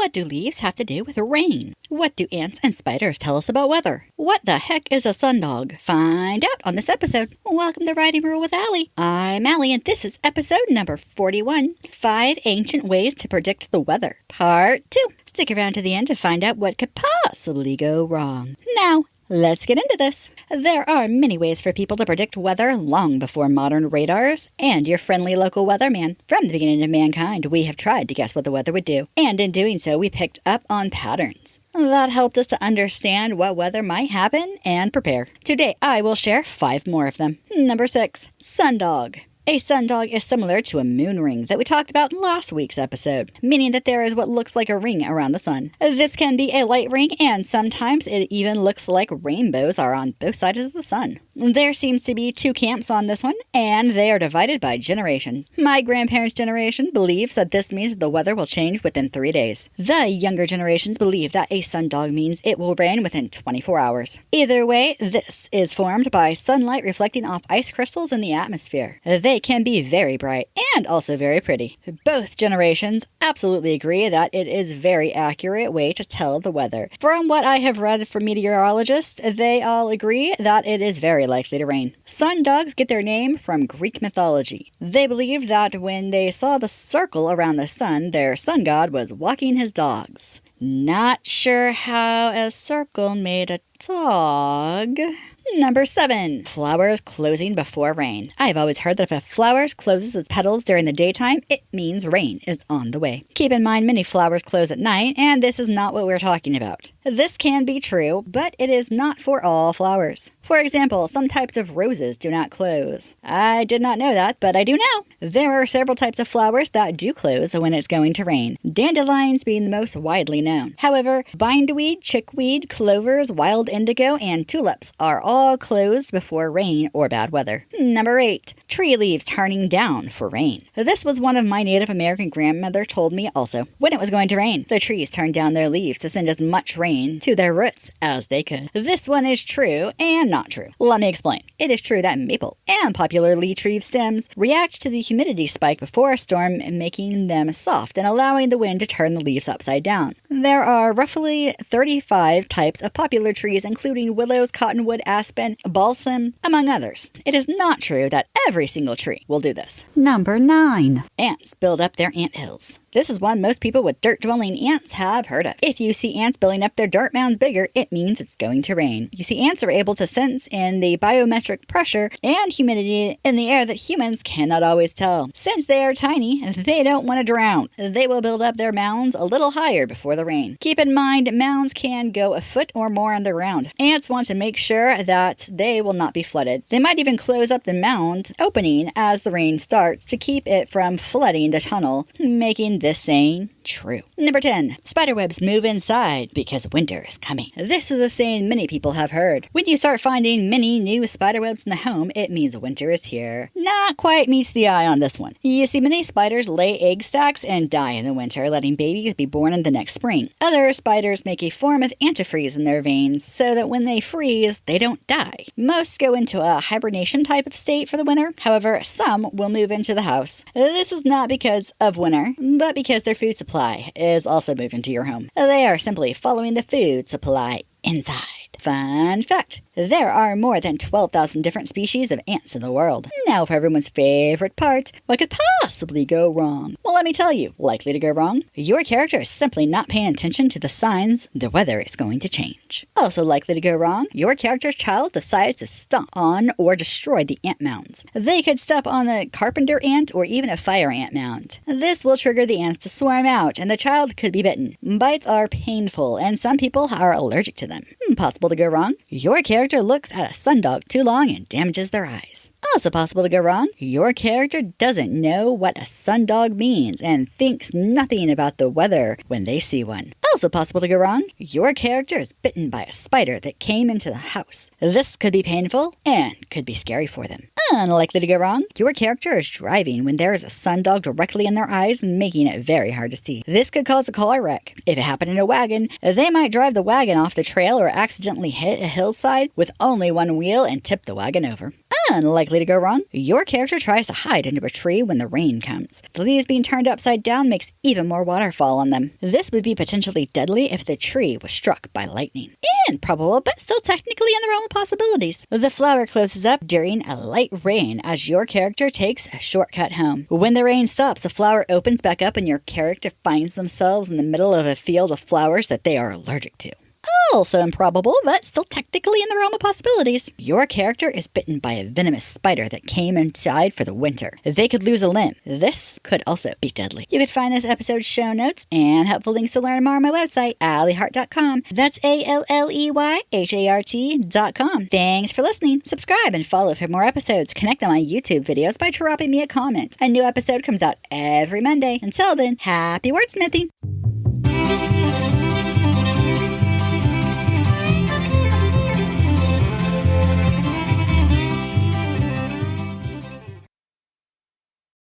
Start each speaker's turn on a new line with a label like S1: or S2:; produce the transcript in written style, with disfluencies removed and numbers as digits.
S1: What do leaves have to do with rain? What do ants and spiders tell us about weather? What the heck is a sundog? Find out on this episode. Welcome to Writing Rule with Allie. I'm Allie, and this is episode number 41, 5 Ancient Ways to Predict the Weather, Part 2. Stick around to the end to find out what could possibly go wrong. Now, let's get into this. There are many ways for people to predict weather long before modern radars and your friendly local weatherman. From the beginning of mankind, we have tried to guess what the weather would do, and in doing so, we picked up on patterns. That helped us to understand what weather might happen and prepare. Today, I will share 5 more of them. Number 6, sundog. A sundog is similar to a moon ring that we talked about in last week's episode, meaning that there is what looks like a ring around the sun. This can be a light ring, and sometimes it even looks like rainbows are on both sides of the sun. There seems to be 2 camps on this one, and they are divided by generation. My grandparents' generation believes that this means the weather will change within 3 days. The younger generations believe that a sundog means it will rain within 24 hours. Either way, this is formed by sunlight reflecting off ice crystals in the atmosphere. They can be very bright and also very pretty. Both generations absolutely agree that it is a very accurate way to tell the weather. From what I have read from meteorologists, they all agree that it is very likely to rain. Sundogs get their name from Greek mythology. They believed that when they saw the circle around the sun, their sun god was walking his dogs. Not sure how a circle made a dog. Number 7, flowers closing before rain. I've always heard that if a flower closes its petals during the daytime, it means rain is on the way. Keep in mind, many flowers close at night, and this is not what we're talking about. This can be true, but it is not for all flowers. For example, some types of roses do not close. I did not know that, but I do now. There are several types of flowers that do close when it's going to rain, dandelions being the most widely known. However, bindweed, chickweed, clovers, wild indigo, and tulips are all closed before rain or bad weather. Number 8, tree leaves turning down for rain. This was one of my Native American grandmother told me also. When it was going to rain, the trees turned down their leaves to send as much rain to their roots as they could. This one is true and not true. Let me explain. It is true that maple and popular tree stems react to the humidity spike before a storm, making them soft and allowing the wind to turn the leaves upside down. There are roughly 35 types of popular trees, including willows, cottonwood, aspen, balsam, among others. It is not true that every single tree will do this. Number 9, ants build up their ant hills. This is one most people with dirt-dwelling ants have heard of. If you see ants building up their dirt mounds bigger, it means it's going to rain. You see, ants are able to sense in the biometric pressure and humidity in the air that humans cannot always tell. Since they are tiny, they don't want to drown. They will build up their mounds a little higher before the rain. Keep in mind, mounds can go a foot or more underground. Ants want to make sure that they will not be flooded. They might even close up the mound opening as the rain starts to keep it from flooding the tunnel, making this saying true. Number 10, spiderwebs move inside because winter is coming. This is a saying many people have heard. When you start finding many new spiderwebs in the home, it means winter is here. Not quite meets the eye on this one. You see, many spiders lay egg stacks and die in the winter, letting babies be born in the next spring. Other spiders make a form of antifreeze in their veins so that when they freeze, they don't die. Most go into a hibernation type of state for the winter. However, some will move into the house. This is not because of winter, but because their food supply is also moved into your home. They are simply following the food supply inside. Fun fact, there are more than 12,000 different species of ants in the world. Now for everyone's favorite part, what could possibly go wrong? Well, let me tell you, likely to go wrong, your character is simply not paying attention to the signs the weather is going to change. Also likely to go wrong, your character's child decides to stomp on or destroy the ant mounds. They could step on a carpenter ant or even a fire ant mound. This will trigger the ants to swarm out and the child could be bitten. Bites are painful and some people are allergic to them. Possible to go wrong, your character looks at a sundog too long and damages their eyes. Also possible to go wrong, your character doesn't know what a sundog means and thinks nothing about the weather when they see one. Also possible to go wrong, your character is bitten by a spider that came into the house. This could be painful and could be scary for them. Unlikely to go wrong, your character is driving when there is a sundog directly in their eyes, making it very hard to see. This could cause a car wreck. If it happened in a wagon, they might drive the wagon off the trail or accidentally hit a hillside with only one wheel and tip the wagon over. Unlikely to go wrong, your character tries to hide under a tree when the rain comes. The leaves being turned upside down makes even more water fall on them. This would be potentially deadly if the tree was struck by lightning. Improbable, but still technically in the realm of possibilities. The flower closes up during a light rain as your character takes a shortcut home. When the rain stops, the flower opens back up and your character finds themselves in the middle of a field of flowers that they are allergic to. Also improbable, but still technically in the realm of possibilities. Your character is bitten by a venomous spider that came inside for the winter. They could lose a limb. This could also be deadly. You could find this episode's show notes and helpful links to learn more on my website, AlleyHart.com. That's ALLEYHART.com. Thanks for listening. Subscribe and follow for more episodes. Connect on my YouTube videos by dropping me a comment. A new episode comes out every Monday. Until then, happy wordsmithing!